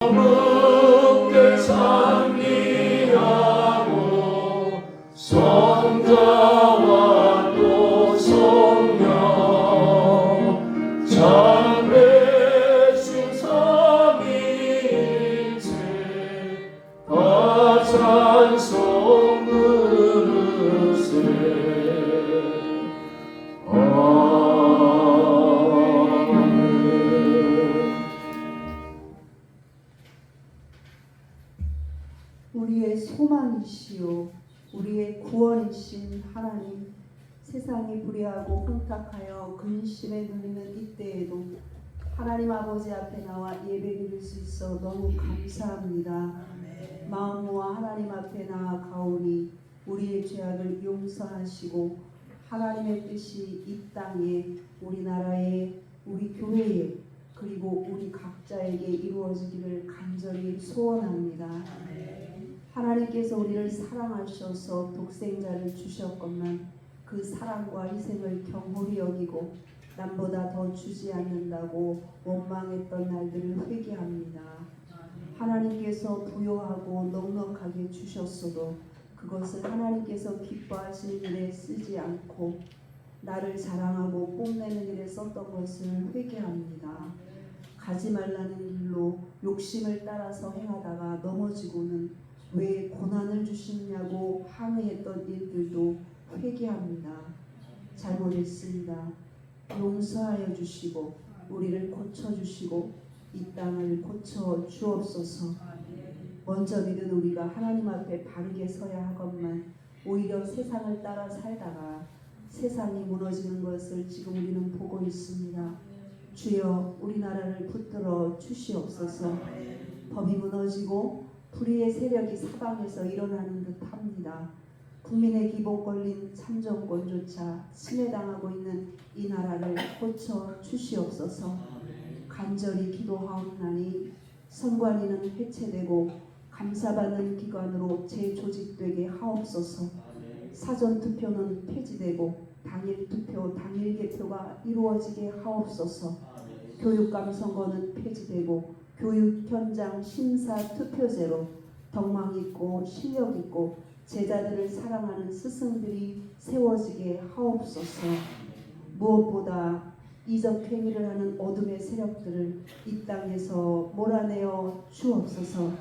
함께 상리하고 성자와 또 성령 참배신 삼위일체 다 찬송 부르세. 우리의 소망이시오 우리의 구원이신 하나님, 세상이 불의하고 혼탁하여 근심에 눌리는 이때에도 하나님 아버지 앞에 나와 예배드릴 수 있어 너무 감사합니다. 마음과 하나님 앞에 나아가오니 우리의 죄악을 용서하시고 하나님의 뜻이 이 땅에, 우리나라에, 우리 교회에, 그리고 우리 각자에게 이루어지기를 간절히 소원합니다. 하나님께서 우리를 사랑하셔서 독생자를 주셨건만 그 사랑과 희생을 경홀히 여기고 남보다 더 주지 않는다고 원망했던 날들을 회개합니다. 하나님께서 부요하고 넉넉하게 주셨어도 그것을 하나님께서 기뻐하시는 일에 쓰지 않고 나를 자랑하고 뽐내는 일에 썼던 것을 회개합니다. 가지 말라는 길로 욕심을 따라서 행하다가 넘어지고는 왜 고난을 주시냐고 항의했던 일들도 회개합니다. 잘못했습니다. 용서하여 주시고 우리를 고쳐주시고 이 땅을 고쳐 주옵소서. 먼저 믿은 우리가 하나님 앞에 바르게 서야 하건만 오히려 세상을 따라 살다가 세상이 무너지는 것을 지금 우리는 보고 있습니다. 주여 우리나라를 붙들어 주시옵소서. 법이 무너지고 불의의 세력이 사방에서 일어나는 듯합니다. 국민의 기본 권리인 참정권조차 침해당하고 있는 이 나라를 고쳐 주시옵소서. 간절히 기도하옵나니 선관위는 해체되고 감사받는 기관으로 재조직되게 하옵소서. 사전투표는 폐지되고 당일투표, 당일개표가 이루어지게 하옵소서. 교육감 선거는 폐지되고 교육 현장 심사 투표제로 덕망 있고 실력 있고 제자들을 사랑하는 스승들이 세워지게 하옵소서. 무엇보다 이적 행위를 하는 어둠의 세력들을 이 땅에서 몰아내어 주옵소서.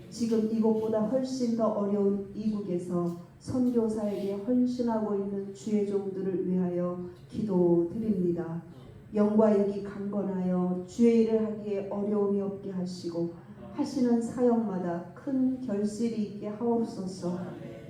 지금 이곳보다 훨씬 더 어려운 이국에서 선교사에게 헌신하고 있는 주의 종들을 위하여 기도드립니다. 영과 육이 강건하여 주의 일을 하기에 어려움이 없게 하시고 하시는 사역마다 큰 결실이 있게 하옵소서.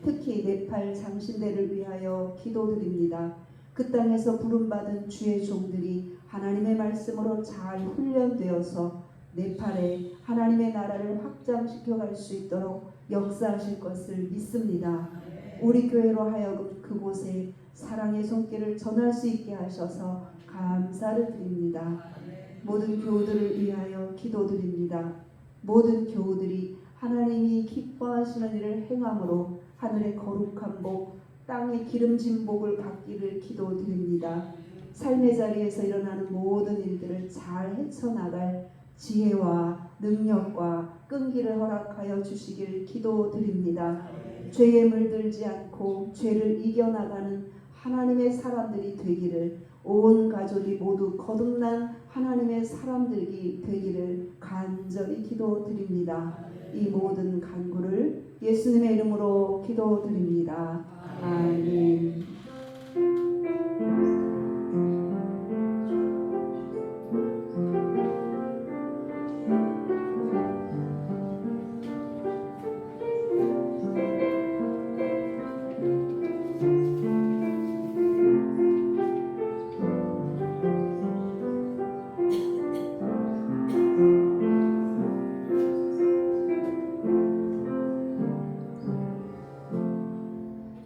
특히 네팔 장신대를 위하여 기도드립니다. 그 땅에서 부름받은 주의 종들이 하나님의 말씀으로 잘 훈련되어서 네팔에 하나님의 나라를 확장시켜 갈 수 있도록 역사하실 것을 믿습니다. 우리 교회로 하여금 그곳에 사랑의 손길을 전할 수 있게 하셔서 감사를 드립니다. 모든 교우들을 위하여 기도드립니다. 모든 교우들이 하나님이 기뻐하시는 일을 행함으로 하늘의 거룩한 복, 땅의 기름진 복을 받기를 기도드립니다. 삶의 자리에서 일어나는 모든 일들을 잘 헤쳐나갈 지혜와 능력과 끈기를 허락하여 주시길 기도드립니다. 죄에 물들지 않고 죄를 이겨나가는 하나님의 사람들이 되기를, 온 가족이 모두 거듭난 하나님의 사람들이 되기를 간절히 기도드립니다. 이 모든 간구를 예수님의 이름으로 기도드립니다. 아멘.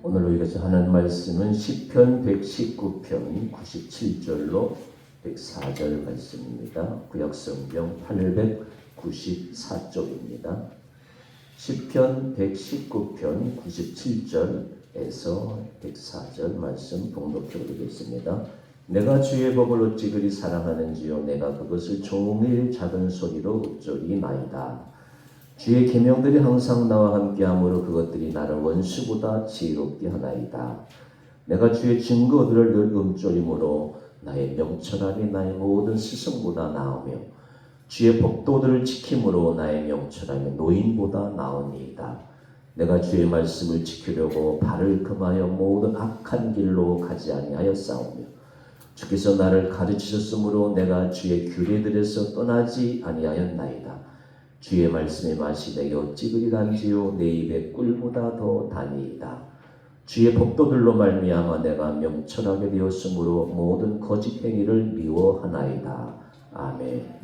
오늘 우리가 하는 말씀은 시편 119편 97절로 104절 말씀입니다. 구약성경 894쪽입니다. 시편 119편 97절에서 104절 말씀 봉독해 드리겠습니다. 내가 주의 법을 어찌 그리 사랑하는지요. 내가 그것을 종일 작은 소리로 읊조리나이다. 주의 계명들이 항상 나와 함께하므로 그것들이 나를 원수보다 지혜롭게 하나이다. 내가 주의 증거들을 늘 읊조림으로 나의 명철함이 나의 모든 스승보다 나으며 주의 법도들을 지킴으로 나의 명철함이 노인보다 나으니이다. 내가 주의 말씀을 지키려고 발을 금하여 모든 악한 길로 가지 아니하였사오며 주께서 나를 가르치셨으므로 내가 주의 규례들에서 떠나지 아니하였나이다. 주의 말씀의 맛이 내게 어찌 그리 단지요 내 입에 꿀보다 더 다니이다. 주의 법도들로 말미암아 내가 명철하게 되었으므로 모든 거짓 행위를 미워하나이다. 아멘.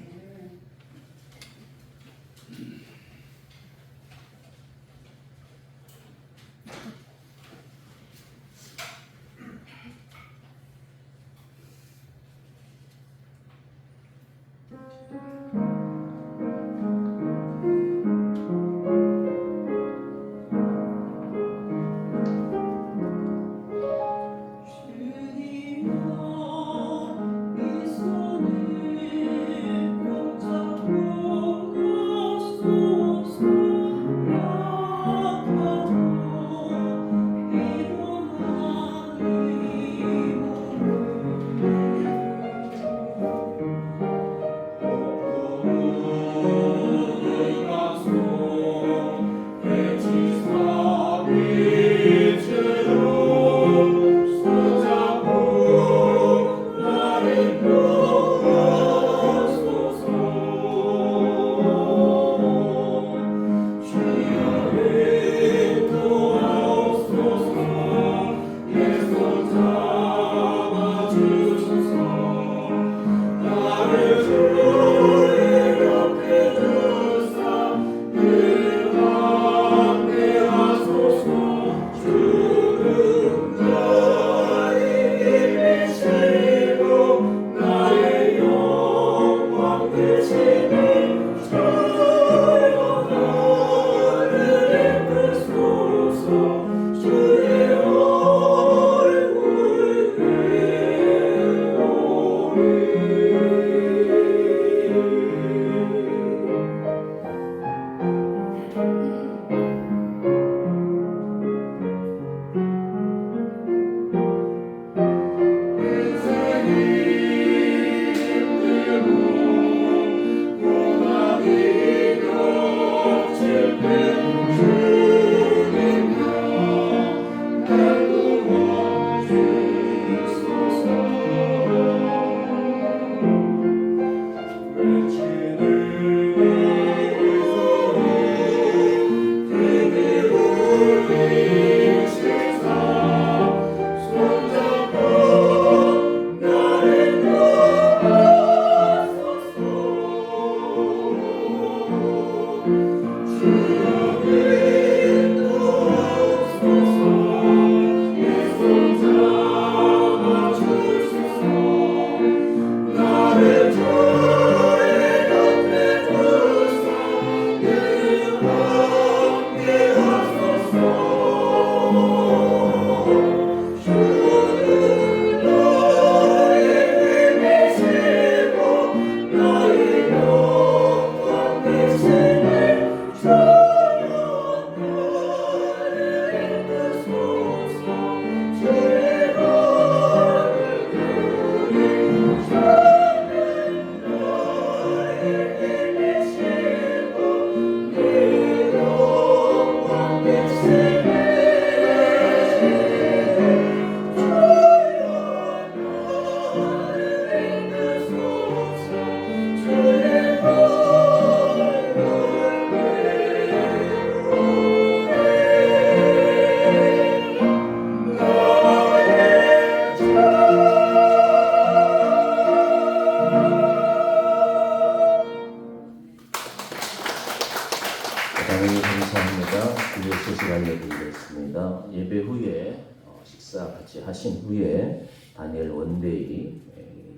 하나님 감사합니다. 주의 소식 알려드리겠습니다. 예배 후에 식사 같이 하신 후에 다니엘 원데이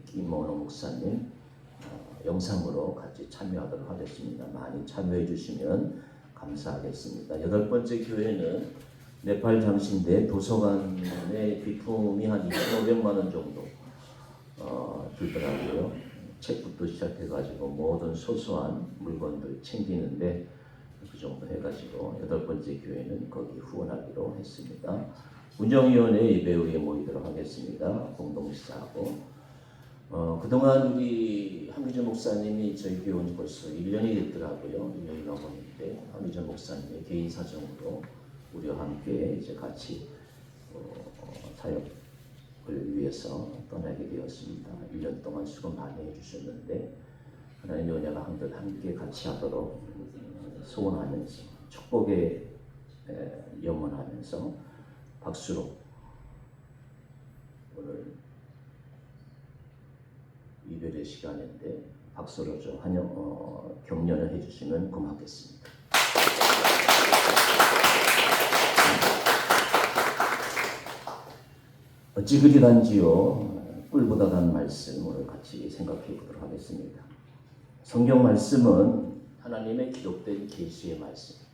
김원호 목사님 영상으로 같이 참여하도록 하겠습니다. 많이 참여해 주시면 감사하겠습니다. 8번째 교회는 네팔 장신대 도서관의 비품이 한 2,500만 원 정도 주더라고요. 책부터 시작해가지고 모든 소소한 물건들 챙기는데 그 정도 해가지고 8번째 교회는 거기 후원하기로 했습니다. 운영위원회 예배 후에 모이도록 하겠습니다. 공동식사하고 그동안 우리 한미전 목사님이 저희 교회 온 지 벌써 1년이 됐더라고요. 1년이 넘었는데 한미전 목사님의 개인 사정으로 우리와 함께 이제 같이 사역을 위해서 떠나게 되었습니다. 1년 동안 수고 많이 해주셨는데 하나님의 은혜가 한들 함께 같이 하도록 소원하면서 축복에 염원하면서 박수로 오늘 이별의 시간인데 박수로 좀 격려를 해주시면 고맙겠습니다. 어찌 그리 단지요? 꿀보다 단 말씀 오늘 같이 생각해 보도록 하겠습니다. 성경 말씀은 하나님의 기록된 계시의 말씀.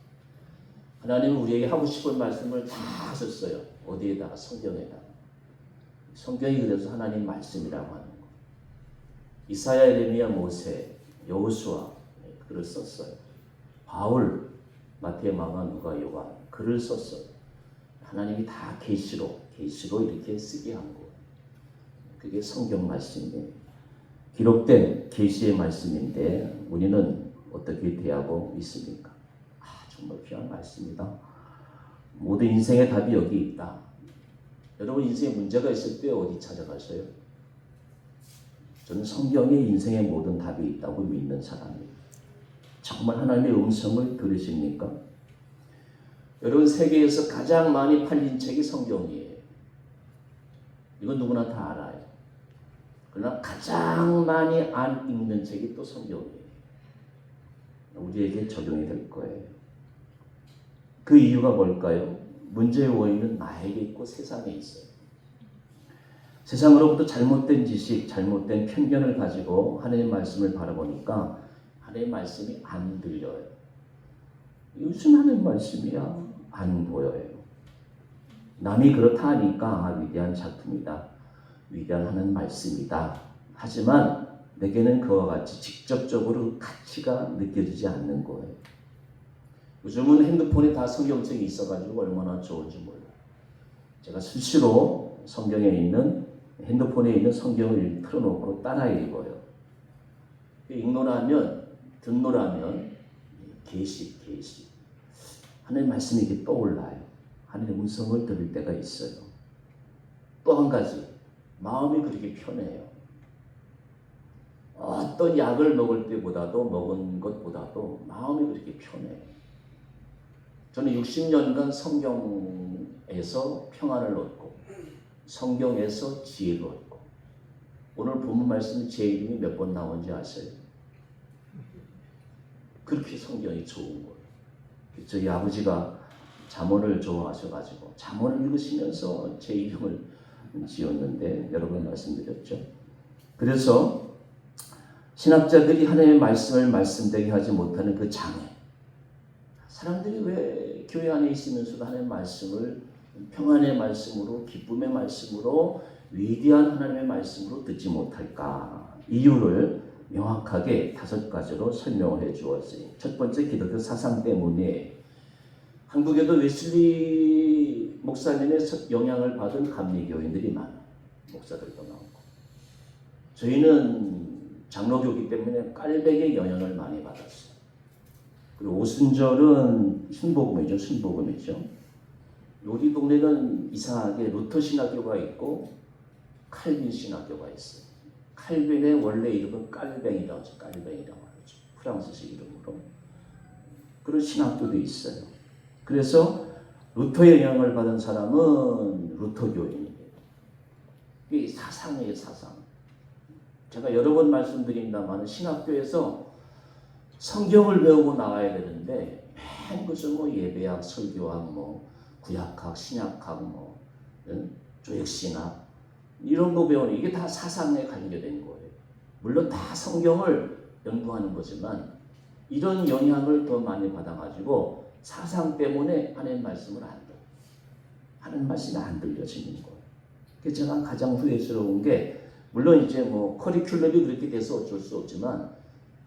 하나님은 우리에게 하고 싶은 말씀을 다 하셨어요. 어디에다가? 성경에다가. 성경이 그래서 하나님 말씀이라고 하는 거. 이사야, 예레미야, 모세, 여호수아 글을 썼어요. 바울, 마태오, 마가, 누가, 요한 글을 썼어요. 하나님이 다 계시로 이렇게 쓰게 한 거예요. 그게 성경 말씀이에요. 기록된 계시의 말씀인데 우리는 어떻게 대하고 있습니까? 정말 귀한 말씀이다. 모든 인생의 답이 여기 있다. 여러분 인생에 문제가 있을 때 어디 찾아가세요? 저는 성경에 인생의 모든 답이 있다고 믿는 사람이에요. 정말 하나님의 음성을 들으십니까? 여러분 세계에서 가장 많이 팔린 책이 성경이에요. 이건 누구나 다 알아요. 그러나 가장 많이 안 읽는 책이 또 성경이에요. 우리에게 적용이 될 거예요. 그 이유가 뭘까요? 문제의 원인은 나에게 있고 세상에 있어요. 세상으로부터 잘못된 지식, 잘못된 편견을 가지고 하나님의 말씀을 바라보니까 하나님의 말씀이 안 들려요. 이게 무슨 하나님의 말씀이야? 안 보여요. 남이 그렇다 하니까 위대한 작품이다. 위대한 하나님의 말씀이다. 하지만 내게는 그와 같이 직접적으로 가치가 느껴지지 않는 거예요. 요즘은 핸드폰에 다 성경책이 있어가지고 얼마나 좋은지 몰라요. 제가 수시로 성경에 있는 핸드폰에 있는 성경을 틀어놓고 따라 읽어요. 읽노라면 듣노라면 계시 하나님의 말씀이 이렇게 떠올라요. 하나님의 음성을 들을 때가 있어요. 또 한 가지 마음이 그렇게 편해요. 어떤 약을 먹을 때보다도 먹은 것보다도 마음이 그렇게 편해요. 저는 60년간 성경에서 평안을 얻고 성경에서 지혜를 얻고 오늘 본문 말씀 제 이름이 몇 번 나온지 아세요? 그렇게 성경이 좋은 거예요. 저희 아버지가 잠언을 좋아하셔가지고 잠언을 읽으시면서 제 이름을 지었는데 여러 번 말씀드렸죠. 그래서 신학자들이 하나님의 말씀을 말씀되게 하지 못하는 그 장애, 사람들이 왜 교회 안에 있으면서도 하나님의 말씀을 평안의 말씀으로, 기쁨의 말씀으로, 위대한 하나님의 말씀으로 듣지 못할까? 이유를 명확하게 5가지로 설명을 해 주었어요. 첫 번째, 기독교 사상 때문에. 한국에도 웨슬리 목사님의 영향을 받은 감리교인들이 많아요. 목사들도 많고. 저희는 장로교기 때문에 깔백의 영향을 많이 받았어요. 그리고 오순절은 순복음이죠. 우리 동네는 이상하게 루터 신학교가 있고 칼빈 신학교가 있어요. 칼빈의 원래 이름은 깔뱅이라고 하죠. 프랑스식 이름으로. 그런 신학교도 있어요. 그래서 루터의 영향을 받은 사람은 루터교인이에요. 이게 사상이에요, 사상. 제가 여러 번 말씀드린다만 신학교에서 성경을 배우고 나와야 되는데 맨 그저 예배학, 설교학, 구약학, 신약학, 조역신학 이런 거 배우는 이게 다 사상에 관계된 거예요. 물론 다 성경을 연구하는 거지만 이런 영향을 더 많이 받아가지고 사상 때문에 하나님 말씀을 안 들어요. 하나님 말씀이 안 들려지는 거예요. 그래서 제가 가장 후회스러운 게 물론 이제 뭐 커리큘럼이 그렇게 돼서 어쩔 수 없지만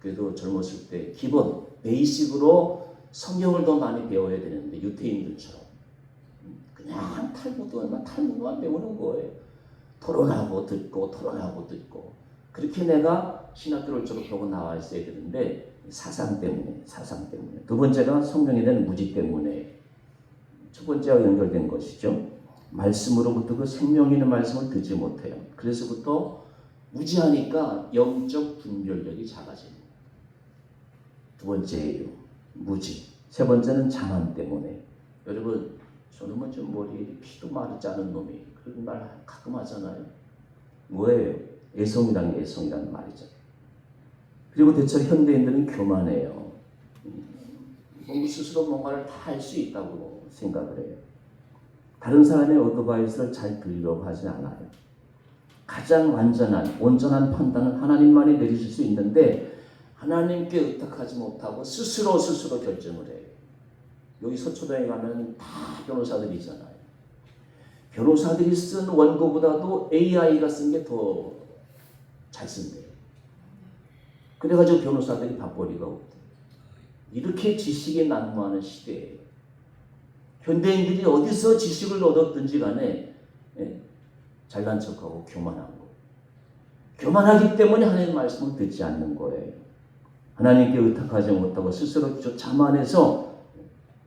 그래도 젊었을 때 기본 베이식으로 성경을 더 많이 배워야 되는데 유태인들처럼 그냥 탈무드만 배우는 거예요. 토론하고 듣고 토론하고 듣고 그렇게 내가 신학교를 졸업하고 나와 있어야 되는데 사상 때문에. 두 번째가 성령에 대한 무지 때문에. 첫 번째와 연결된 것이죠. 말씀으로부터 그 생명 있는 말씀을 듣지 못해요. 그래서부터 무지하니까 영적 분별력이 작아집니다. 두 번째예요. 무지. 세 번째는 자만 때문에. 여러분, 저놈은 좀 머리에 피도 마르지 않은 놈이 그런 말 가끔 하잖아요. 뭐예요? 애송이란 말이죠. 그리고 대체로 현대인들은 교만해요. 스스로 뭔가를 다 할 수 있다고 생각을 해요. 다른 사람의 어드바이스를 잘 들으려고 하지 않아요. 가장 온전한 판단은 하나님만이 내리실 수 있는데 하나님께 의탁하지 못하고 스스로 결정을 해요. 여기 서초동에 가면 다 변호사들이잖아요. 변호사들이 쓴 원고보다도 AI가 쓴 게 더 잘 쓴대요. 그래가지고 변호사들이 밥벌이가 없대. 이렇게 지식이 난무하는 시대예요. 현대인들이 어디서 지식을 얻었든지 간에 잘난 척하고 교만한 거. 교만하기 때문에 하나님의 말씀을 듣지 않는 거예요. 하나님께 의탁하지 못하고 스스로 자만해서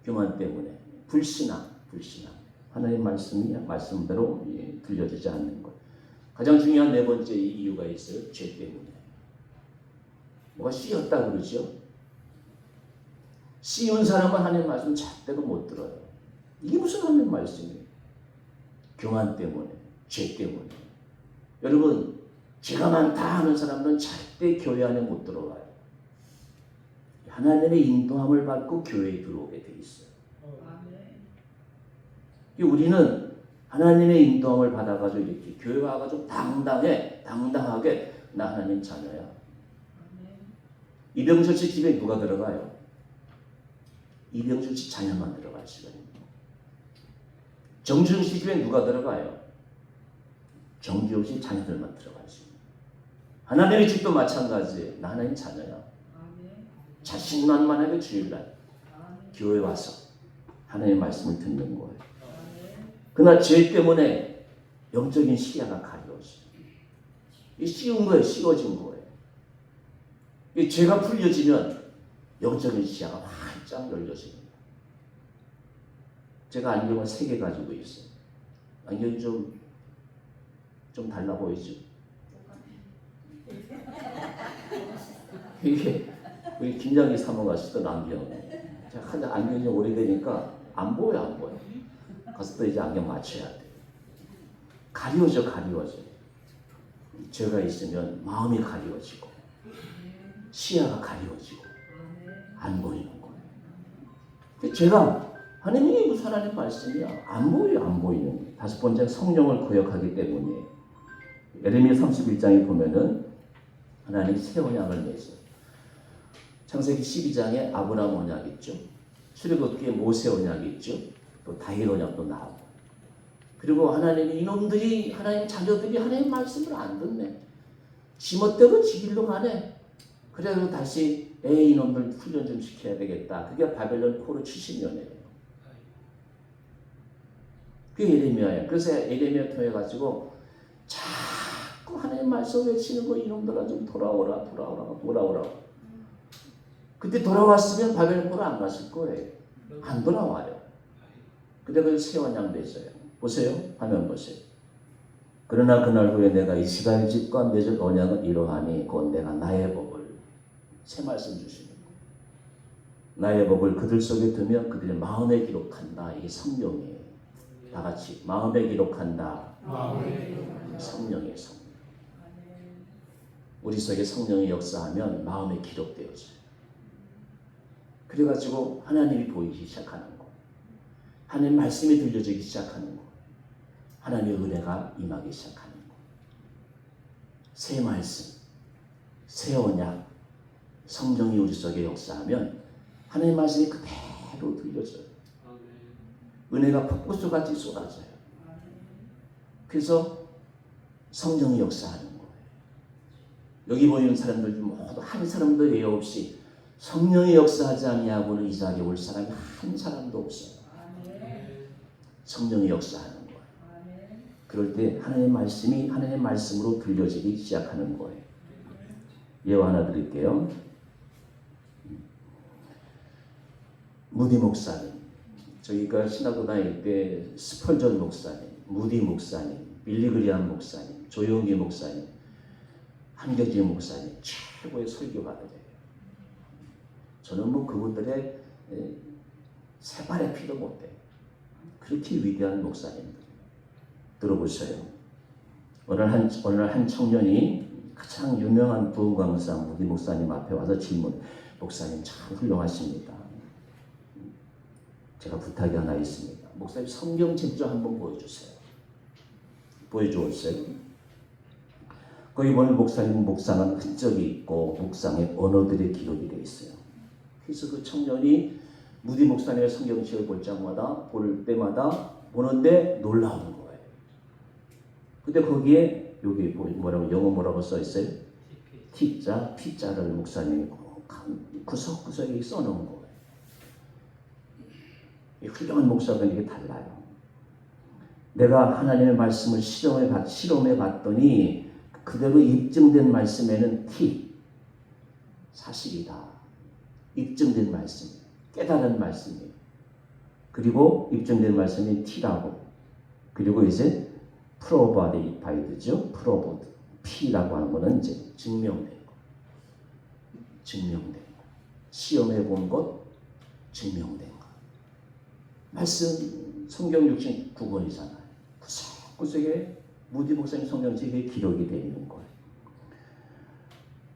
교만 때문에 불신앙. 하나님 말씀대로 들려지지 않는 것. 가장 중요한 네 번째 이유가 있어요. 죄 때문에. 뭐가 씌었다 그러죠. 씌운 사람은 하나님 말씀 절대로 못 들어요. 이게 무슨 하나님 말씀이에요? 교만 때문에, 죄 때문에. 여러분, 죄가 많다 하는 사람은 절대 교회 안에 못 들어와요. 하나님의 인도함을 받고 교회에 들어오게 돼 있어요. 우리는 하나님의 인도함을 받아가지고 이렇게 교회 와가지고 당당하게 나 하나님 자녀야. 이병철 씨 집에 누가 들어가요? 이병철 씨 자녀만 들어갈 시간입니다. 정주영 씨 집에 누가 들어가요? 정주영 씨 자녀들만 들어갈 시간입니다. 하나님의 집도 마찬가지예요. 나 하나님 자녀야. 자신만만하게 주일날 교회 와서 하나님의 말씀을 듣는 거예요. 그러나 죄 때문에 영적인 시야가 가려워져요. 이 씌운 거예요. 씌워진 거예요. 이 죄가 풀려지면 영적인 시야가 활짝 열려집니다. 제가 안경을 3개 가지고 있어요. 안경이 좀 달라 보이죠? 이게 우리 김장기 사모가 쓰던 안경. 제가 안경이 좀 오래되니까 안 보여. 가서 또 이제 안경 맞춰야 돼. 가려워져. 죄가 있으면 마음이 가려워지고 시야가 가려워지고 안 보이는 거예요. 죄가 하나님이 무슨 하나님 말씀이야. 안 보이는 거예요. 다섯 번째 성령을 구역하기 때문에 예레미야 31장에 보면은 하나님이 새 언약을 맺어요. 창세기 12장에 아브라함 언약 있죠. 출애굽기에 모세 언약이 있죠. 또 다윗 언약도 나오고. 그리고 하나님이 이놈들이 하나님 자녀들이 하나님 말씀을 안 듣네. 지멋대로 지 길로 가네. 그래서 다시 이놈들 훈련 좀 시켜야 되겠다. 그게 바벨론 포로 70년이에요. 그게 예레미야예요. 그래서 예레미야 통해 가지고 자꾸 하나님 말씀 외치는 거 이놈들아 좀 돌아오라. 그때 돌아왔으면 바벨론 포로 안 갔을 거예요. 안 돌아와요. 근데 그 새 언약 맺어요. 보세요. 화면 보세요. 그러나 그날 후에 내가 이스라엘 집과 맺을 언약은 이러하니 곧 내가 나의 법을 새 말씀 주시는 거예요. 나의 법을 그들 속에 두면 그들의 마음에 기록한다. 이게 성령이에요. 다 같이 마음에 기록한다. 성령이에요. 우리 속에 성령이 역사하면 마음에 기록되어져요. 그래가지고 하나님이 보이기 시작하는 거예요. 하나님 말씀이 들려지기 시작하는 거예요. 하나님의 은혜가 임하기 시작하는 거예요. 새 말씀, 새 언약, 성령이 우리 속에 역사하면 하나님의 말씀이 그대로 들려져요. 은혜가 폭포수같이 쏟아져요. 그래서 성령이 역사하는 거예요. 여기 보이는 사람들 모두 한 사람도 예외 없이 성령의 역사하지 아니하고는 이 자리에 올 사람이 한 사람도 없어요. 성령의 역사하는 거예요. 그럴 때 하나님의 말씀이 하나님의 말씀으로 들려지기 시작하는 거예요. 예화 하나 드릴게요. 무디 목사님, 저희가 신학교 다닐 때 스펄전 목사님, 무디 목사님, 빌리그리안 목사님, 조용기 목사님, 한겨지 목사님 최고의 설교가들이에요. 저는 뭐 그분들의 세 발의 피도 못 돼요. 그렇게 위대한 목사님들. 들어보세요. 오늘 한 청년이 가장 유명한 부흥 강사 무디 목사님 앞에 와서 질문. 목사님 참 훌륭하십니다. 제가 부탁이 하나 있습니다. 목사님 성경 제조 한번 보여주세요. 보여주었어요. 거기 보면 목사님 묵상한 흔적이 있고 묵상의 언어들의 기록이 되어 있어요. 그래서 그 청년이 무디 목사님의 성경책을 볼 때마다 보는데 놀라운 거예요. 근데 거기에 여기 뭐라고 영어 뭐라고 써 있어요? T자, P자를 목사님이 구석구석에 써놓은 거예요. 이 훌륭한 목사들은 이게 달라요. 내가 하나님의 말씀을 실험해 봤더니 그대로 입증된 말씀에는 T, 사실이다. 입증된 말씀, 깨달은 말씀이에요. 그리고 입증된 말씀이 T라고. 그리고 이제 프로바디파이드죠. 프로보드. P라고 하는 거는 이제 증명된 거. 증명된 거. 시험해 본 것, 증명된 거. 말씀 성경 69권이잖아요. 구석구석에 무디 목사님 성경책에 기록이 되어 있는 거예요.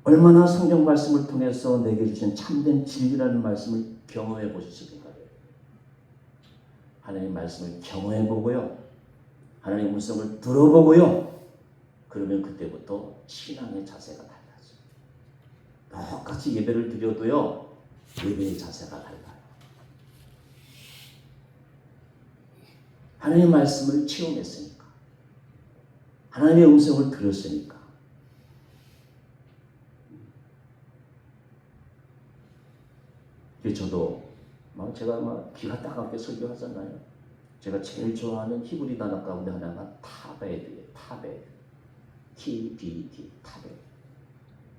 얼마나 성경 말씀을 통해서 내게 주신 참된 진리라는 말씀을 경험해 보셨을까요? 하나님 말씀을 경험해 보고요. 하나님 음성을 들어보고요. 그러면 그때부터 신앙의 자세가 달라져요. 똑같이 예배를 드려도요. 예배의 자세가 달라요. 하나님의 말씀을 체험했으니까. 하나님의 음성을 들었으니까. 저도 제가 기가 따갑게 설교하잖아요. 제가 제일 좋아하는 히브리 단어 가운데 하나가 타베드예요. 타베드. TBD. 타베드.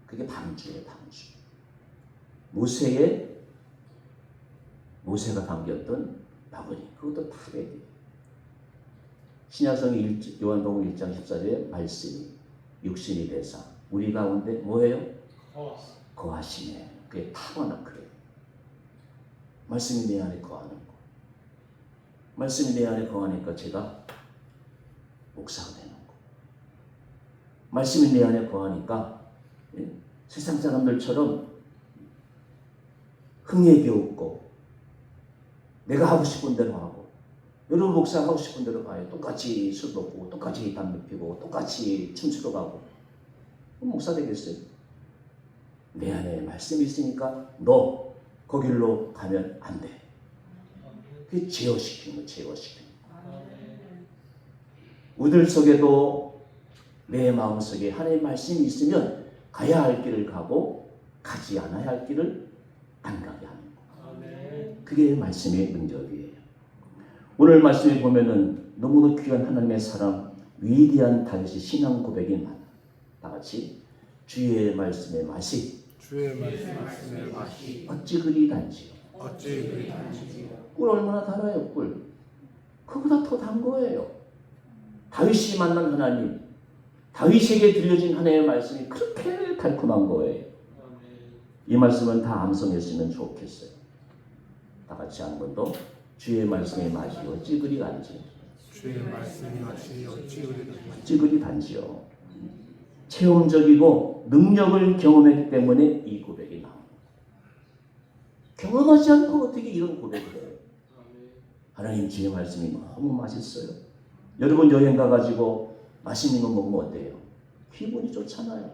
그게 방주예요. 방주. 모세가 담겼던 바구니. 그것도 타베드예요. 신약성 요한복음 1장 14절에 말씀이 육신이 되사 우리 가운데 뭐예요? 거하시네. 그게 타버나클이에요. 말씀이 내 안에 거하는 거. 말씀이 내 안에 거하니까 제가 목사가 되는 거. 말씀이 내 안에 거하니까 세상 사람들처럼 흥에 겨웃고 내가 하고 싶은 대로 하고 여러분 목사 하고 싶은 대로 가요. 똑같이 술 먹고 똑같이 담배 피고 똑같이 춤추러 가고 목사 되겠어요? 내 안에 말씀이 있으니까 너 거길로 가면 안 돼. 그게 제어시키는 거, 제어시키는 거. 우들 속에도 내 마음 속에 하나님의 말씀이 있으면 가야 할 길을 가고 가지 않아야 할 길을 안 가게 하는 거. 그게 말씀의 능력이에요. 오늘 말씀에 보면은 너무도 귀한 하나님의 사람, 위대한 다윗의 신앙 고백이 많아. 다 같이 주의 말씀의 맛이 어찌 그리 단지요. 꿀 얼마나 달아요. 꿀. 그보다 더 단 거예요. 다윗이 만난 하나님, 다윗에게 들려진 하나님의 말씀이 그렇게 달콤한 거예요. 이 말씀은 다 암송했으면 좋겠어요. 다 같이 한 번 더. 주의 말씀의 맛이 어찌 그리 단지. 주의 말씀의 맛이 어찌 그리 단지요. 체험적이고 능력을 경험했기 때문에 이 고백이 나옵니다. 경험하지 않고 어떻게 이런 고백을 해요? 하나님 주의 말씀이 너무 맛있어요. 여러분 여행 가가지고 맛있는 거 먹으면 어때요? 기분이 좋잖아요.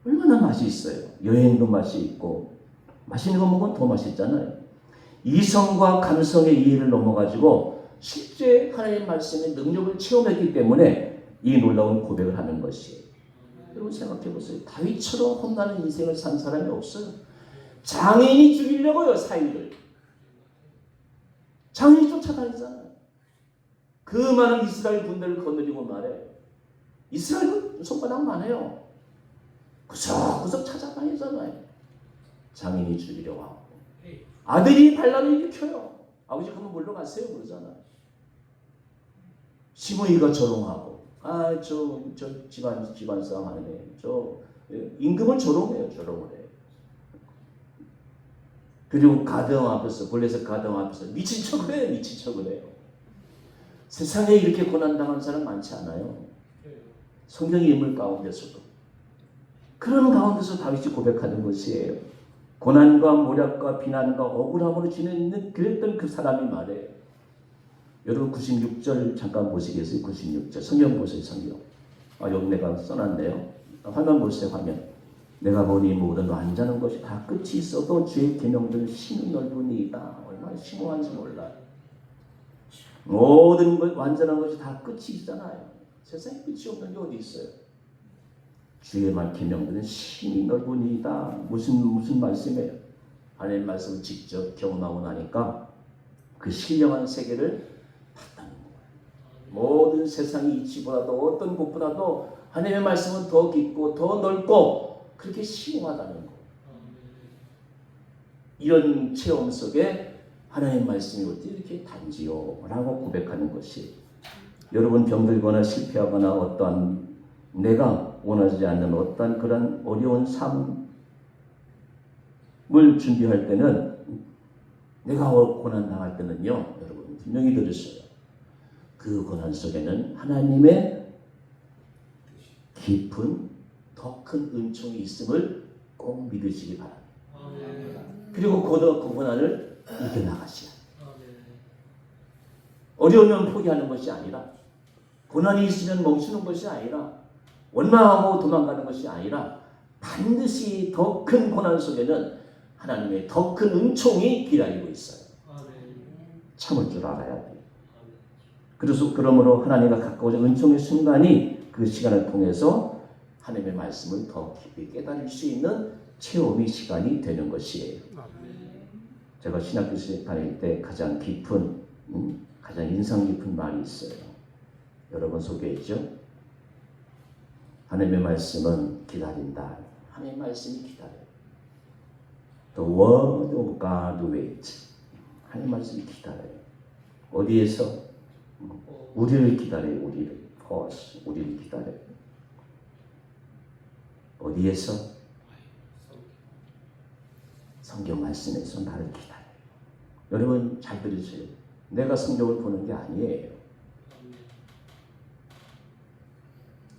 얼마나 맛이 있어요. 여행도 맛이 있고 맛있는 거 먹으면 더 맛있잖아요. 이성과 감성의 이해를 넘어가지고 실제 하나님의 말씀의 능력을 체험했기 때문에 이 놀라운 고백을 하는 것이에요. 여러분 생각해 보세요. 다윗처럼 혼나는 인생을 산 사람이 없어요. 장인이 죽이려고요, 사위를. 장인이 쫓아다니잖아요. 그 많은 이스라엘 군대를 거느리고 말해. 이스라엘 손바닥만 해요. 구석구석 찾아다니잖아요. 장인이 죽이려고 하고. 아들이 반란을 일으켜요. 아버지 그러면 물러가세요 그러잖아요. 시므이가 조롱하고, 저 집안 싸움 하네. 임금을 조롱해요. 조롱을 해요. 그리고 가드왕 앞에서, 블레셋 가드왕 앞에서 미친 척을 해요. 미친 척을 해요. 세상에 이렇게 고난당한 사람 많지 않아요. 성경의 인물 가운데서도. 그런 가운데서 다윗이 고백하는 것이에요. 고난과 모략과 비난과 억울함으로 지내는 그랬던 그 사람이 말해요. 여러분 96절 잠깐 보시겠어요? 96절 성경 보세요. 성경. 여기 내가 써놨네요. 화면 보세요. 화면. 내가 보니 모든 완전한 것이 다 끝이 있어도 주의 계명들은 심히 넓으니이다. 얼마나 심오한지 몰라요. 모든 것 완전한 것이 다 끝이 있잖아요. 세상에 끝이 없는 게 어디 있어요? 주의 말 계명들은 심히 넓으니이다. 무슨 말씀이에요? 하나님 말씀을 직접 경험하고 나니까 그 신령한 세계를 봤다는 거예요. 모든 세상의 이치보다도 어떤 곳보다도 하나님의 말씀은 더 깊고 더 넓고 그렇게 심오하다는 거예요. 이런 체험 속에 하나님의 말씀이 어떻게 이렇게 단지요? 라고 고백하는 것이 여러분 병들거나 실패하거나 어떠한 내가 원하지 않는 어떠한 그런 어려운 삶을 준비할 때는 내가 고난당할 때는요. 여러분 분명히 들으세요. 그 고난 속에는 하나님의 깊은 더 큰 은총이 있음을 꼭 믿으시기 바랍니다. 그리고 그 고난을 이겨나가시라. 어려우면 포기하는 것이 아니라 고난이 있으면 멈추는 것이 아니라 원망하고 도망가는 것이 아니라 반드시 더 큰 고난 속에는 하나님의 더 큰 은총이 기다리고 있어요. 참을 줄 알아야 돼요. 그래서 그러므로 하나님과 가까워진 은총의 순간이 그 시간을 통해서 하나님의 말씀을 더 깊이 깨달을 수 있는 체험의 시간이 되는 것이에요. 제가 신학교 다닐 때 가장 깊은 가장 인상 깊은 말이 있어요. 여러분 소개했죠? 하나님의 말씀은 기다린다. 하나님의 말씀이 기다려요. The word of God waits. 하나님의 말씀이 기다려요. 어디에서? 우리를 기다려요. 우리를. 우리를 기다려요. 어디에서? 성경 말씀에서 나를 기다려요. 여러분 잘 들으세요. 내가 성경을 보는 게 아니에요.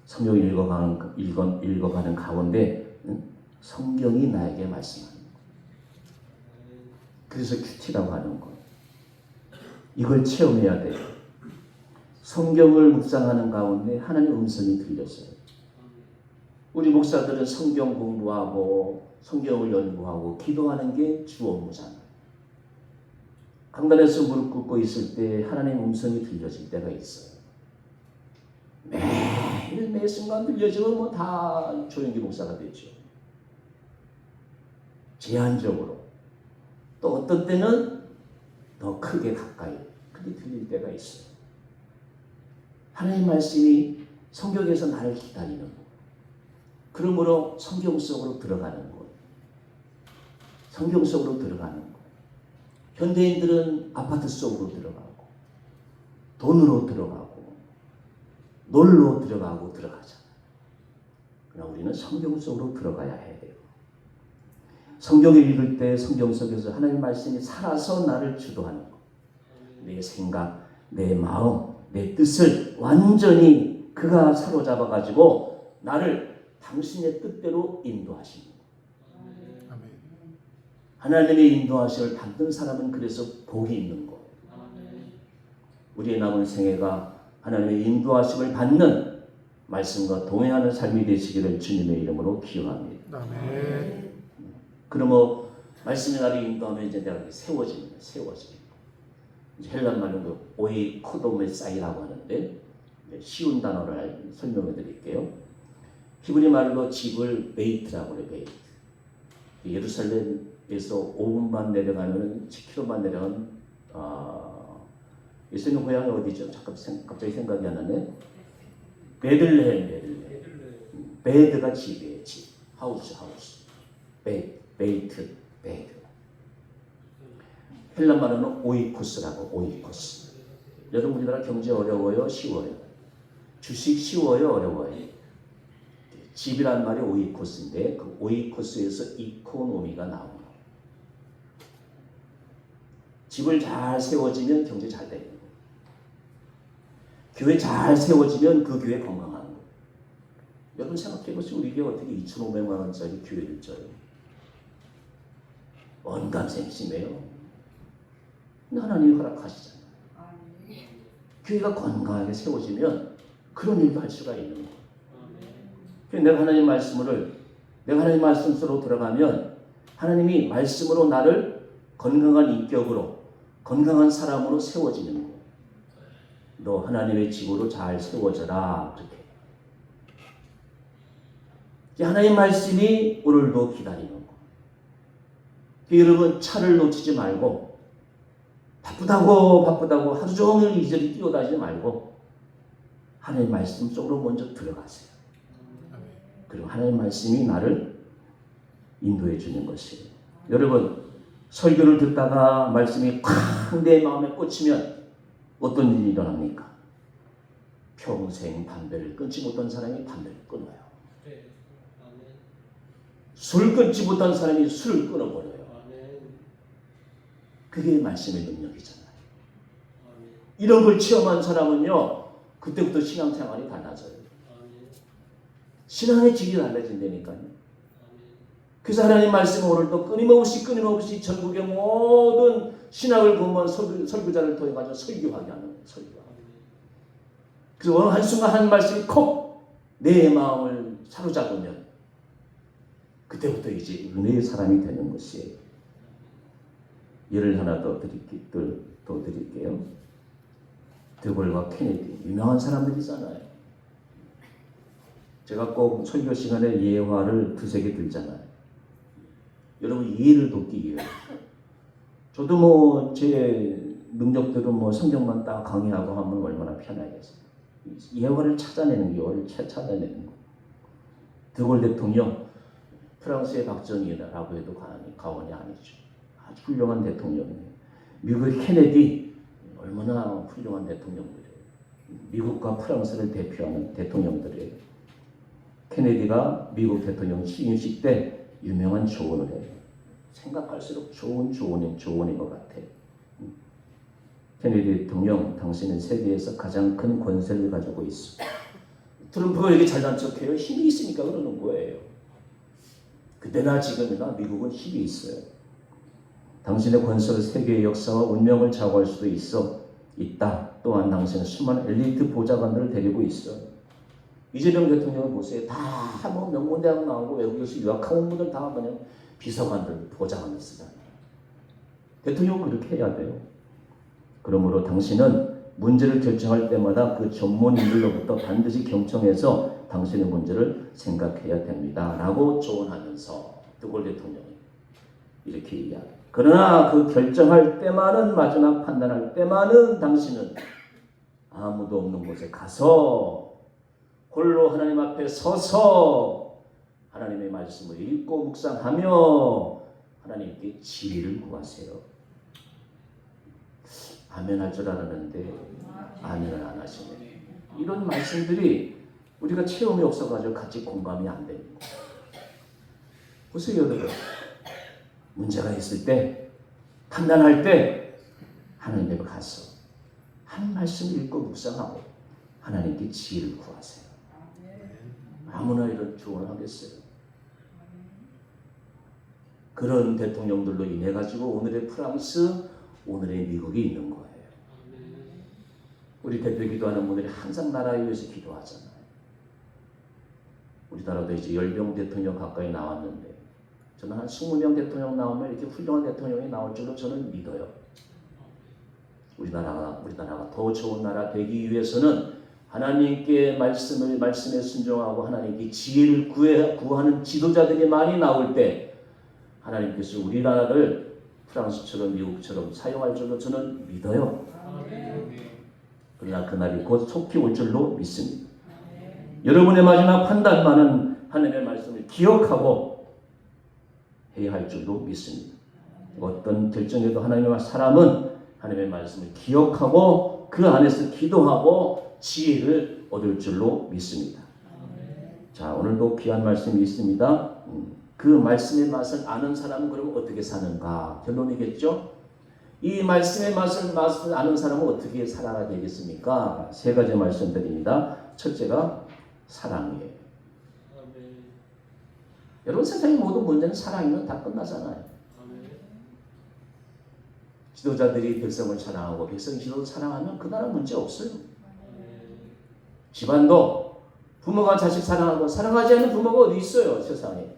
성경을 읽어가는 가운데 성경이 나에게 말씀하는 거예요. 그래서 큐티라고 하는 거예요. 이걸 체험해야 돼요. 성경을 묵상하는 가운데 하나님의 음성이 들렸어요. 우리 목사들은 성경 공부하고 성경을 연구하고 기도하는 게 주 업무잖아요. 강단에서 무릎 꿇고 있을 때 하나님의 음성이 들려질 때가 있어요. 매일 매 순간 들려지면 뭐 다 조용기 목사가 되죠. 제한적으로. 또 어떤 때는 더 크게 가까이 크게 들릴 때가 있어요. 하나님의 말씀이 성경에서 나를 기다리는 거예요. 그러므로 성경 속으로 들어가는 거예요. 성경 속으로 들어가는 거예요. 현대인들은 아파트 속으로 들어가고 돈으로 들어가고 놀러 들어가고 들어가잖아요. 그러나 우리는 성경 속으로 들어가야 해야 돼요. 성경을 읽을 때 성경 속에서 하나님의 말씀이 살아서 나를 주도하는 거. 내 생각, 내 마음, 내 뜻을 완전히 그가 사로잡아가지고 나를 당신의 뜻대로 인도하시는 거. 하나님의 인도하심을 받는 사람은 그래서 복이 있는 거예요. 우리의 남은 생애가 하나님의 인도하심을 받는 말씀과 동행하는 삶이 되시기를 주님의 이름으로 기원합니다. 아멘. 그러면 말씀이 나를 인도하면 이제 내가 세워집니다. 세워집니다. 이제 헬란 말로 오이 코도메사이라고 하는데 쉬운 단어를 설명해 드릴게요. 히브리 말로 집을 베이트라고 해요. 베이트. 예루살렘에서 5분만 내려가면 10km만 내려가면 예수님 고향이 어디죠? 갑자기 생각이 안 나네. 베들레헴. 베드가 집이에요. 집. 하우스. 베이트. 헬라 말로는 오이코스라고. 오이코스. 여러분 우리나라 경제 어려워요? 쉬워요? 주식 쉬워요? 어려워요? 집이란 말이 오이코스인데 그 오이코스에서 이코노미가 나오는 거예요. 집을 잘 세워지면 경제 잘 되는 거예요. 교회 잘 세워지면 그 교회 건강한 거예요. 여러분 생각해보시면 우리 교회 어떻게 2,500만 원짜리 교회를 져요? 언감생심해요. 하나님이 허락하시잖아요. 교회가 건강하게 세워지면 그런 일도 할 수가 있는 거예요. 내가 하나님 말씀으로 들어가면 하나님이 말씀으로 나를 건강한 인격으로 건강한 사람으로 세워지는 거예요. 너 하나님의 집으로 잘 세워져라. 그렇게 하나님 말씀이 오늘도 기다리는 거예요. 여러분 차를 놓치지 말고 바쁘다고 하루 종일 이리저리 뛰어다니지 말고 하나님 말씀 속으로 먼저 들어가세요. 그리고 하나님 말씀이 나를 인도해 주는 것이에요. 여러분 설교를 듣다가 말씀이 쾅 내 마음에 꽂히면 어떤 일이 일어납니까? 평생 담배를 끊지 못한 사람이 담배를 끊어요. 술 끊지 못한 사람이 술을 끊어버려요. 그게 말씀의 능력이잖아요. 이런 걸 체험한 사람은요 그때부터 신앙생활이 달라져요. 신앙의 질이 달라진다니까요. 그래서 하나님 말씀은 오늘도 끊임없이 전국의 모든 신학을 공부한 설교자를 통해 가지고 설교하게 하는 거예요. 그래서 어느 한순간 한 말씀이 콕 내 마음을 사로잡으면 그때부터 이제 은혜의 사람이 되는 것이에요. 예를 하나 더 드릴게요. 드골과 케네디 유명한 사람들이잖아요. 제가 꼭 설교 시간에 예화를 두세 개 들잖아요. 여러분 이해를 돕기 위해. 저도 제 능력대로 성경만 딱 강의하고 하면 얼마나 편하겠어요. 예화를 찾아내는 거. 드골 대통령 프랑스의 박정희라고 해도 과언이 아니죠. 아주 훌륭한 대통령이에요. 미국의 케네디 얼마나 훌륭한 대통령들이에요. 미국과 프랑스를 대표하는 대통령들이에요. 케네디가 미국 대통령 취임식 때 유명한 조언을 해요. 생각할수록 좋은 조언인 것 같아요. 케네디 대통령, 당신은 세계에서 가장 큰 권세를 가지고 있어. 트럼프가 이렇게 잘난 척해요. 힘이 있으니까 그러는 거예요. 그때나 지금이나 미국은 힘이 있어요. 당신의 권세로 세계의 역사와 운명을 좌우할 수도 있다. 또한 당신은 수많은 엘리트 보좌관들을 데리고 있어. 이재명 대통령을 보세요. 다 명문대학 나오고 외국에서 유학한 온 분들 다 그냥 비서관들, 보좌관들 쓰잖아요. 대통령은 그렇게 해야 돼요. 그러므로 당신은 문제를 결정할 때마다 그 전문인들로부터 반드시 경청해서 당신의 문제를 생각해야 됩니다. 라고 조언하면서 드골 대통령이 이렇게 이야기해요. 그러나 그 결정할 때만은, 마지막 판단할 때만은 당신은 아무도 없는 곳에 가서 홀로 하나님 앞에 서서 하나님의 말씀을 읽고 묵상하며 하나님께 지혜를 구하세요. 아멘 할 줄 알았는데 아멘을 안 하시네. 이런 말씀들이 우리가 체험이 없어가지고 같이 공감이 안 됩니다. 보세요 여러분. 문제가 있을 때, 판단할 때 하나님 앞에 가서 한 말씀 읽고 묵상하고 하나님께 지혜를 구하세요. 아무나 이런 조언을 하겠어요. 그런 대통령들로 인해 가지고 오늘의 프랑스, 오늘의 미국이 있는 거예요. 우리 대표 기도하는 분들이 항상 나라에 위해서 기도하잖아요. 우리나라도 이제 10명 대통령 가까이 나왔는데 저는 한 20명 대통령 나오면 이렇게 훌륭한 대통령이 나올 줄로 저는 믿어요. 우리나라가 더 좋은 나라 되기 위해서는 하나님께 말씀에 순종하고 하나님께 지혜를 구하는 지도자들이 많이 나올 때 하나님께서 우리나라를 프랑스처럼 미국처럼 사용할 줄로 저는 믿어요. 그러나 그날이 곧 속히 올 줄로 믿습니다. 여러분의 마지막 판단만은 하나님의 말씀을 기억하고 해야 할 줄로 믿습니다. 어떤 결정에도 하나님의 사람은 하나님의 말씀을 기억하고 그 안에서 기도하고 지혜를 얻을 줄로 믿습니다. 자, 오늘도 귀한 말씀이 있습니다. 그 말씀의 맛을 아는 사람은 그럼 어떻게 사는가? 결론이겠죠? 이 말씀의 맛을 아는 사람은 어떻게 살아야 되겠습니까? 세 가지 말씀드립니다. 첫째가 사랑이에요. 여러분, 세상의 모든 문제는 사랑이면 다 끝나잖아요. 지도자들이 백성을 사랑하고 백성이 지도를 사랑하면 그 나라 문제 없어요. 집안도 부모가 자식 사랑하고 사랑하지 않는 부모가 어디 있어요, 세상에.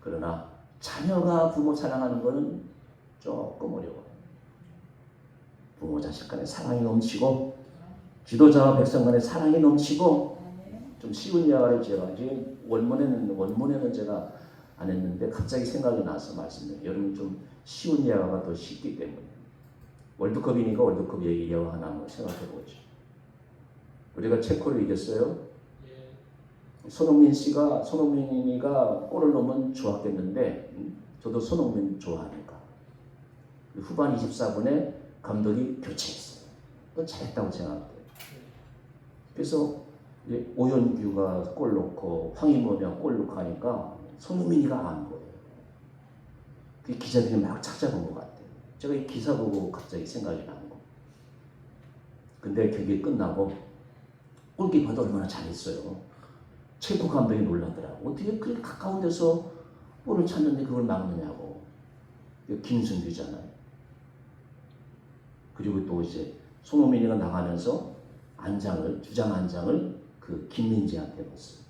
그러나 자녀가 부모 사랑하는 것은 조금 어려워요. 부모 자식 간에 사랑이 넘치고 지도자와 백성 간에 사랑이 넘치고 좀 쉬운 이야기를 제가 지금 원문에는 제가 안 했는데 갑자기 생각이 나서 말씀드려요. 여러분 좀 쉬운 이야기가 더 쉽기 때문에 월드컵이니까 월드컵 얘기 하나 한번 생각해보죠. 우리가 체코를 이겼어요. 손흥민이가 골을 넣으면 좋았겠는데 저도 손흥민 좋아하니까 후반 24분에 감독이 교체했어요. 그건 잘했다고 생각해요. 그래서 이제 오연규가 골 넣고 황희모가 골 넣고 하니까 손흥민이가 안 보여요. 그 기자들이 막 찾아본 것 같아요. 제가 이 기사 보고 갑자기 생각이 나는 거. 근데 경기 끝나고 골키퍼도 얼마나 잘했어요. 체코 감독이 놀라더라고. 어떻게 그렇게 가까운 데서 볼을 찾는데 그걸 막느냐고. 김승규잖아요. 그리고 또 이제 손흥민이가 나가면서 주장 안장을 그 김민재한테 줬어요.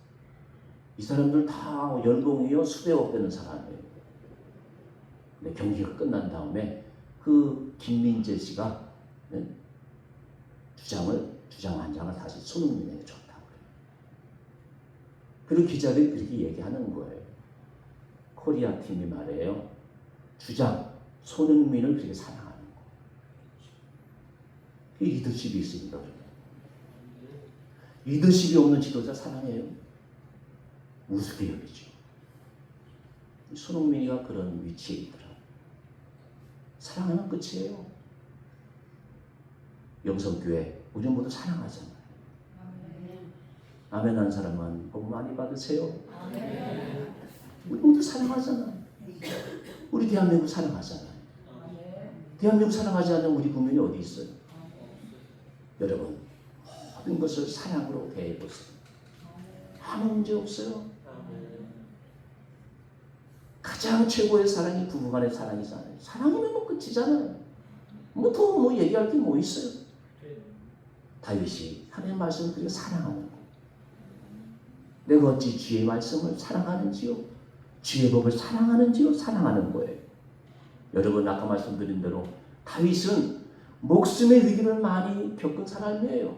이 사람들 다 연봉이요 수백억 되는 사람이에요. 근데 경기가 끝난 다음에 그 김민재 씨가 주장 안장을 다시 손흥민에게 줬다고 그래요. 그리고 기자들이 그렇게 얘기하는 거예요. 코리아 팀이 말해요. 주장 손흥민을 그렇게 사랑하는 거. 이 리더십이 있습니다. 리더십이 없는 지도자 사랑해요? 우습게 여기죠. 손흥민이가 그런 위치에 있더라. 사랑하면 끝이에요. 영성교회 우리 모두 사랑하잖아요. 아멘 한 사람만 복 많이 받으세요. 우리 모두 사랑하잖아요. 우리 대한민국 사랑하잖아요. 대한민국 사랑하지 않는 우리 국민이 어디 있어요? 여러분 모든 것을 사랑으로 대해보세요. 아무 문제 없어요. 가장 최고의 사랑이 부부간의 사랑이잖아요. 사랑이면 뭐 끝이잖아요. 뭐 얘기할 게 뭐 있어요. 다윗이 하나님의 말씀을 그렇게 사랑하는 거. 내가 어찌 주의 말씀을 사랑하는지요? 주의 법을 사랑하는지요? 사랑하는 거예요. 여러분 아까 말씀드린 대로 다윗은 목숨의 위기를 많이 겪은 사람이에요.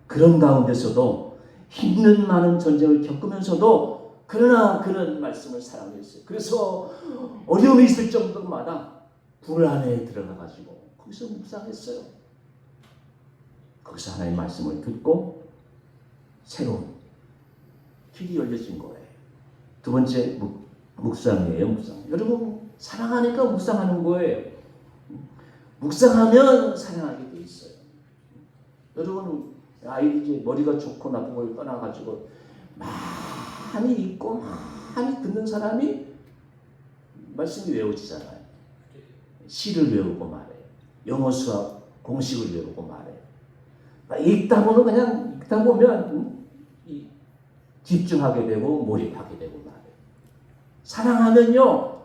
그런 가운데서도 힘든 많은 전쟁을 겪으면서도 그러나 그런 말씀을 사랑했어요. 그래서 어려움이 있을 정도마다 불 안에 들어가가지고 거기서 묵상했어요. 거기서 하나님의 말씀을 듣고 새로운 길이 열려진 거예요. 두 번째 묵상이에요. 묵상. 여러분 사랑하니까 묵상하는 거예요. 묵상하면 사랑하게 돼 있어요. 여러분 아이들이 머리가 좋고 나쁘고를 떠나가지고 많이 읽고 많이 듣는 사람이 말씀이 외워지잖아요. 시를 외우고 말해요. 영어 수학 공식을 외우고 말해요. 읽다 보면 집중하게 되고 몰입하게 되고 말해요. 사랑하면요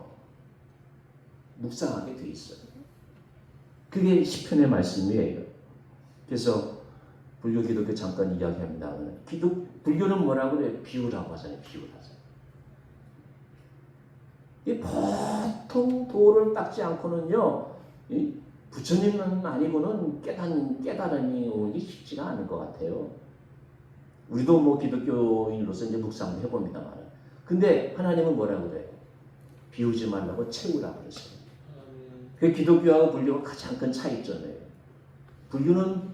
묵상하게 돼 있어요. 그게 시편의 말씀이에요. 그래서 불교 기독교 잠깐 이야기합니다. 불교는 뭐라고 그래요? 비유라고 하잖아요. 보통 도를 닦지 않고는요 부처님은 아니고는 깨달음이 오기 쉽지가 않은 것 같아요. 우리도 뭐 기독교인으로서 이제 묵상도 해봅니다만. 근데 하나님은 뭐라고 그래요? 비우지 말라고 채우라고 그러세요. 그 기독교하고 불교가 가장 큰 차이점이에요. 불교는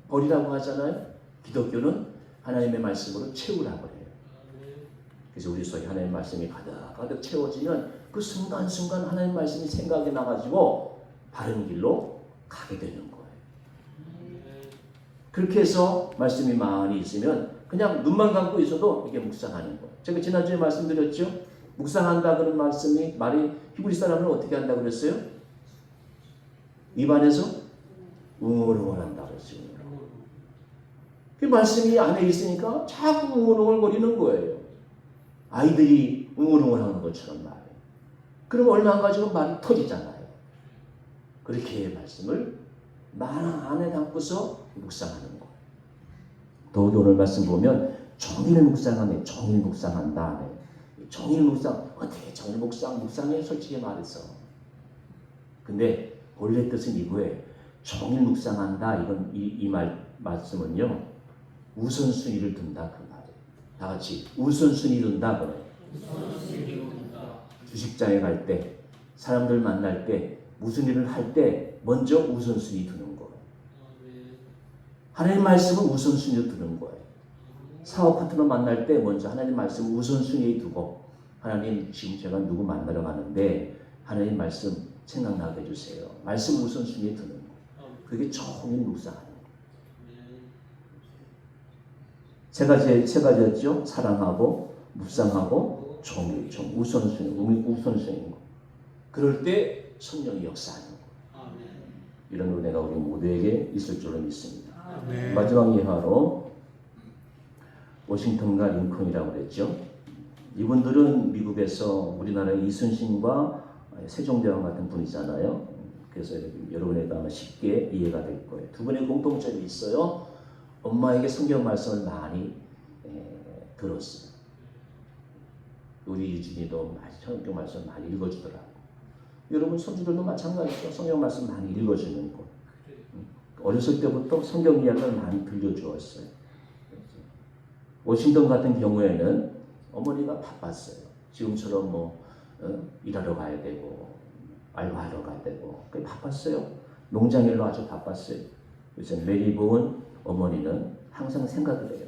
버리라고 하잖아요. 기독교는 하나님의 말씀으로 채우라고 해요. 그래서 우리 속에 하나님의 말씀이 가득 채워지면 그 순간순간 하나님의 말씀이 생각이 나가지고 바른 길로 가게 되는 거예요. 그렇게 해서 말씀이 많이 있으면 그냥 눈만 감고 있어도 이게 묵상하는 거예요. 제가 지난주에 말씀드렸죠. 묵상한다 그런 말이 히브리 사람은 어떻게 한다고 그랬어요? 입안에서 웅얼웅얼한다 그랬어요. 그 말씀이 안에 있으니까 자꾸 웅얼웅얼거리는 거예요. 아이들이 웅얼웅얼하는 것처럼 말이에요. 그럼 얼마 안 가지고 말이 터지잖아요. 그렇게 말씀을 말 안에 담고서 묵상하는 거예요. 더욱이 오늘 말씀 보면 종일 묵상하네. 종일 묵상한다. 종일 묵상. 어떻게 종일 묵상해? 솔직히 말해서. 근데 본래 뜻은 이거예요. 종일 묵상한다. 이 말씀은요. 우선순위를 둔다. 그 말이에요. 다 같이 우선순위 둔다. 그래요. 주식장에 갈 때, 사람들 만날 때, 무슨 일을 할 때 먼저 우선순위 두는 거예요. 하나님 말씀은 우선순위로 두는 거예요. 사업 파트너 만날 때 먼저 하나님 말씀 우선순위에 두고 하나님 지금 제가 누구 만나러 가는데 하나님 말씀 생각나게 해주세요. 말씀 우선순위에 두는 거예요. 그게 종일 묵상하는 거예요. 세 가지였죠. 사랑하고 묵상하고 종일 우선순위인 거. 그럴 때 성령이 역사하는 거예요. 이런 은혜가 우리 모두에게 있을 줄로 믿습니다. 마지막 예화로 워싱턴과 링컨이라고 그랬죠. 이분들은 미국에서 우리나라의 이순신과 세종대왕 같은 분이잖아요. 그래서 여러분에게 아마 쉽게 이해가 될 거예요. 두 분의 공통점이 있어요. 엄마에게 성경 말씀을 많이 들었어요. 우리 유진이도 성경 말씀 많이 읽어주더라고. 여러분 손주들도 마찬가지죠. 성경 말씀 많이 읽어주는 거. 어렸을 때부터 성경 이야기를 많이 들려주었어요. 워싱턴 같은 경우에는 어머니가 바빴어요. 지금처럼 일하러 가야 되고 알바하러 가야 되고 그게 바빴어요. 농장일로 아주 바빴어요. 그래서 메리 보은 어머니는 항상 생각을 해요.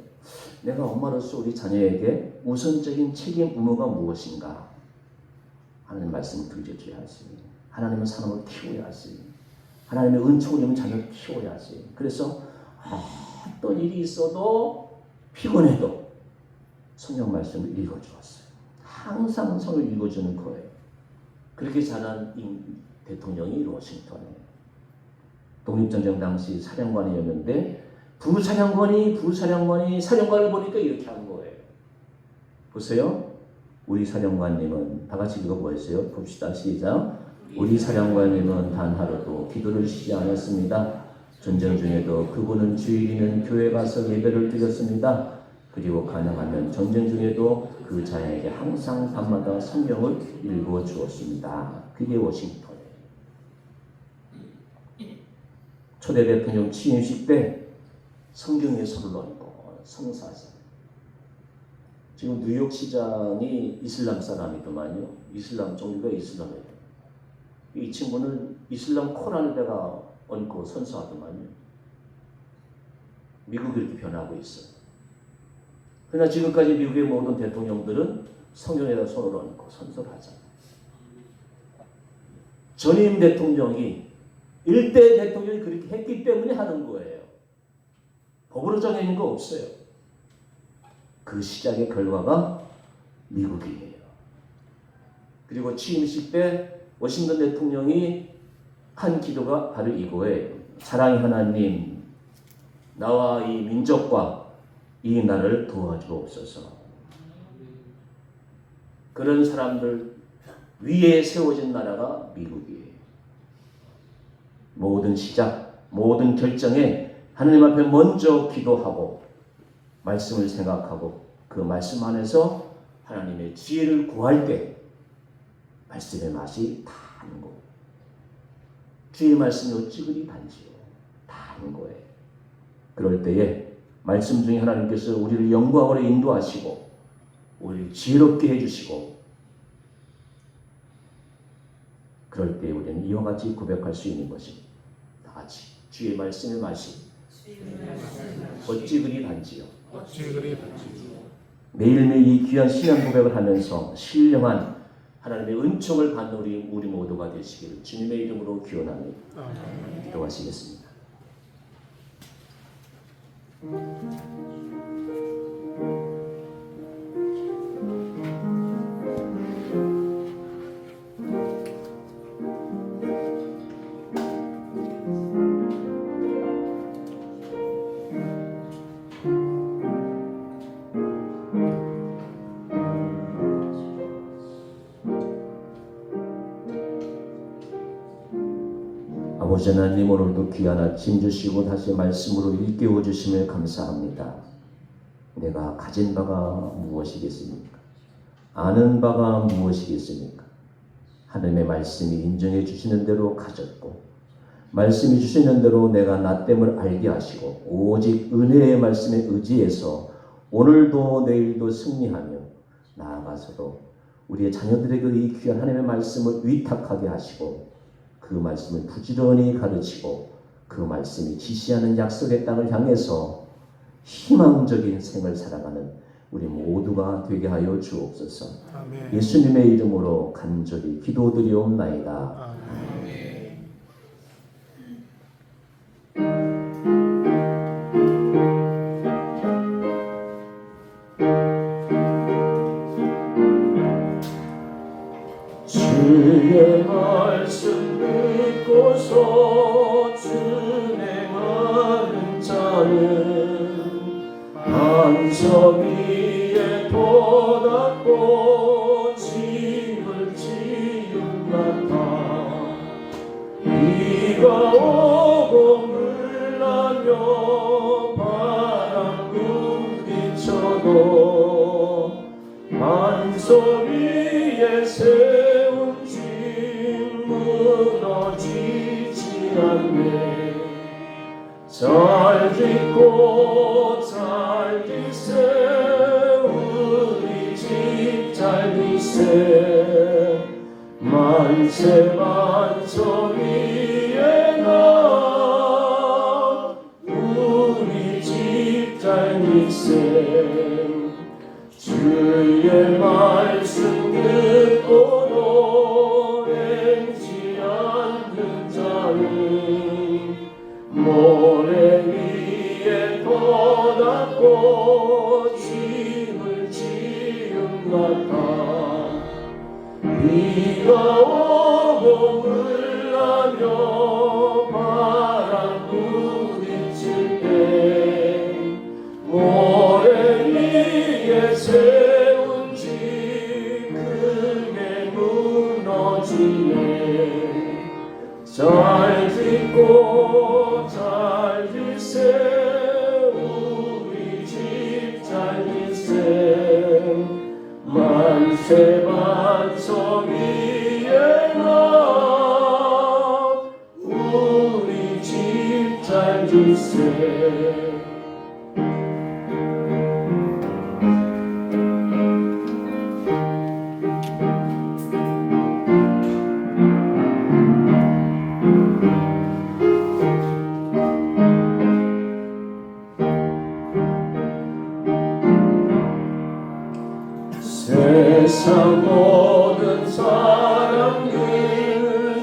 내가 엄마로서 우리 자녀에게 우선적인 책임 의무가 무엇인가? 하나님 말씀을 들려줘야 하지. 하나님은 사람을 키워야 하지. 하나님의 은총을 입은 자녀를 키워야 하지. 그래서 어떤 일이 있어도 피곤해도 성경 말씀을 읽어주었어요. 항상 성경을 읽어주는 거예요. 그렇게 자란 대통령이 워싱턴이에요. 독립전쟁 당시 사령관이었는데 부사령관이 사령관을 보니까 이렇게 한 거예요. 보세요. 우리 사령관님은 다 같이 읽어보세요. 봅시다. 시작. 우리 사령관님은 단 하루도 기도를 쉬지 않았습니다. 전쟁 중에도 그분은 주일이면 교회 가서 예배를 드렸습니다. 그리고 가능하면 전쟁 중에도 그 자녀에게 항상 밤마다 성경을 읽어 주었습니다. 그게 워싱턴이에요. 초대 대통령 취임식 때 성경에 손을 얹고 성사하잖아요. 지금 뉴욕 시장이 이슬람 사람이더만요. 이슬람 종교가 이슬람이에요. 이 친구는 이슬람 코란에다가 얹고 선서하더만요. 미국이 이렇게 변하고 있어요. 그러나 지금까지 미국의 모든 대통령들은 성경에다 손을 얹고 선서를 하잖아요. 전임 대통령이 일대 대통령이 그렇게 했기 때문에 하는 거예요. 법으로 정해진 거 없어요. 그 시작의 결과가 미국이에요. 그리고 취임식 때 워싱턴 대통령이 한 기도가 바로 이거예요. 사랑의 하나님, 나와 이 민족과 이 나라를 도와주옵소서. 그런 사람들 위에 세워진 나라가 미국이에요. 모든 시작, 모든 결정에 하나님 앞에 먼저 기도하고 말씀을 생각하고 그 말씀 안에서 하나님의 지혜를 구할 때 말씀의 맛이 다 아는 거예요. 주의 말씀이 어찌 그리 단지요. 다 아는 거예요. 그럴 때에 말씀 중에 하나님께서 우리를 영광으로 인도하시고 우리를 지혜롭게 해주시고 그럴 때 우리는 이와 같이 고백할 수 있는 것입니다. 다 같이 주의 말씀의 맛이 어찌 그리 단지요. 어찌 그리 단지요. 매일매일 이 귀한 신앙 고백을 하면서 신령한 하나님의 은총을 받는 우리 모두가 되시기를 주님의 이름으로 기원합니다. 아멘. 기도하시겠습니다. 아버지 하나님, 오늘도 귀한 아침 주시고 다시 말씀으로 일깨워 주심을 감사합니다. 내가 가진 바가 무엇이겠습니까? 아는 바가 무엇이겠습니까? 하나님의 말씀이 인정해 주시는 대로 가졌고 말씀이 주시는 대로 내가 나 됨을 알게 하시고 오직 은혜의 말씀에 의지해서 오늘도 내일도 승리하며 나아가서도 우리의 자녀들에게 이 귀한 하나님의 말씀을 위탁하게 하시고 그 말씀을 부지런히 가르치고 그 말씀이 지시하는 약속의 땅을 향해서 희망적인 생을 살아가는 우리 모두가 되게 하여 주옵소서. 아멘. 예수님의 이름으로 간절히 기도드리옵나이다. 아멘. 주의 말씀 듣고서 준행하는 자는 반석 위에 돋았고 집을 지은 같아. 비가 오고 물나며 바람 부딪혀도 반석 위에 세운 집 무너지지 않네. 잘 짓고 잘 짓세 우리 집 잘 짓세. 만세 반석 위에 나 우리 집 잘 짓세. 주의 말씀 듣고도 행치 않는 자는 모래 위에 돋았고 집을 지은 같아. 비가 오고 물나며 바람 부딪힐 때 모래 위에 세운 집 크게 무너지네. 잘 짓고 잘 짓세 우리 집 잘 짓세. 만세 반석 위에 나 우리 집 잘 짓세. 세상 모든 사람들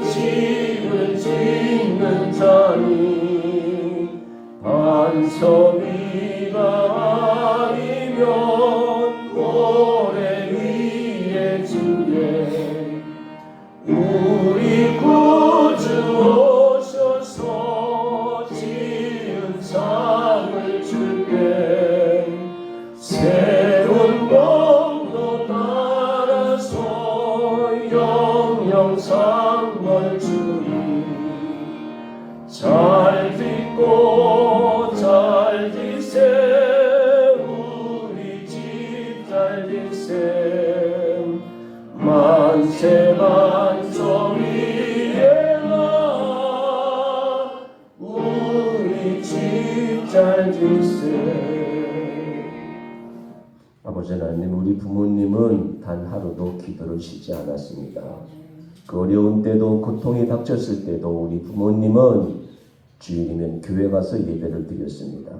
집을 짓는 자니 반석 위가 아니면 모래 위에 짓네. 우리 구주 오셔서 지은 상을 줄게. 새로운 공로 따라서 영영상을 주리. 잘 짓고 잘 짓세 우리 집 잘 짓세. 만세 반석 위에 나 아버지 하나님, 우리 부모님은 단 하루도 기도를 쉬지 않았습니다. 그 어려운 때도, 고통이 닥쳤을 때도 우리 부모님은 주일이면 교회 가서 예배를 드렸습니다.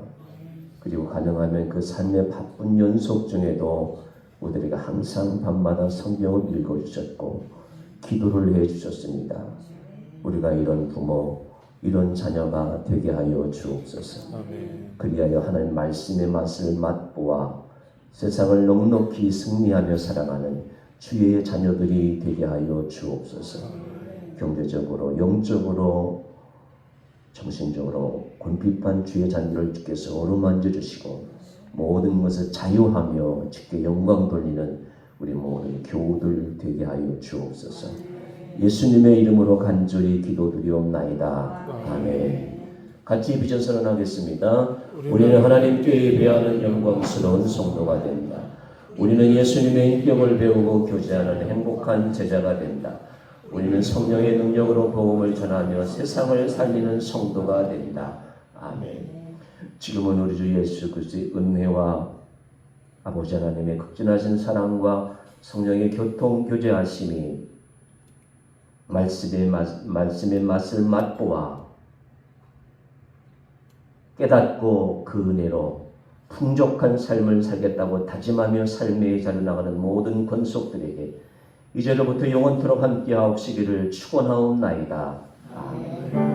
그리고 가능하면 그 삶의 바쁜 연속 중에도 우리가 항상 밤마다 성경을 읽어주셨고 기도를 해주셨습니다. 우리가 이런 부모, 이런 자녀가 되게 하여 주옵소서. 아멘. 그리하여 하나님 말씀의 맛을 맛보아 세상을 넉넉히 승리하며 살아가는 주의 자녀들이 되게 하여 주옵소서. 경제적으로, 영적으로, 정신적으로 곤핍한 주의 자녀를 주께서 어루만져 주시고 모든 것을 자유하며 주께 영광 돌리는 우리 모든 교우들 되게 하여 주옵소서. 예수님의 이름으로 간절히 기도드리옵나이다. 아멘. 같이 비전 선언하겠습니다. 우리는 하나님께 예배하는 영광스러운 성도가 된다. 우리는 예수님의 인격을 배우고 교제하는 행복한 제자가 된다. 우리는 성령의 능력으로 복음을 전하며 세상을 살리는 성도가 된다. 아멘. 지금은 우리 주 예수 그리스도의 은혜와 아버지 하나님의 극진하신 사랑과 성령의 교통 교제하심이 말씀의 맛을 맛보아 깨닫고 그 은혜로 풍족한 삶을 살겠다고 다짐하며 삶의 자리를 나가는 모든 권속들에게 이제로부터 영원토록 함께하옵시기를 축원하옵나이다. 아멘.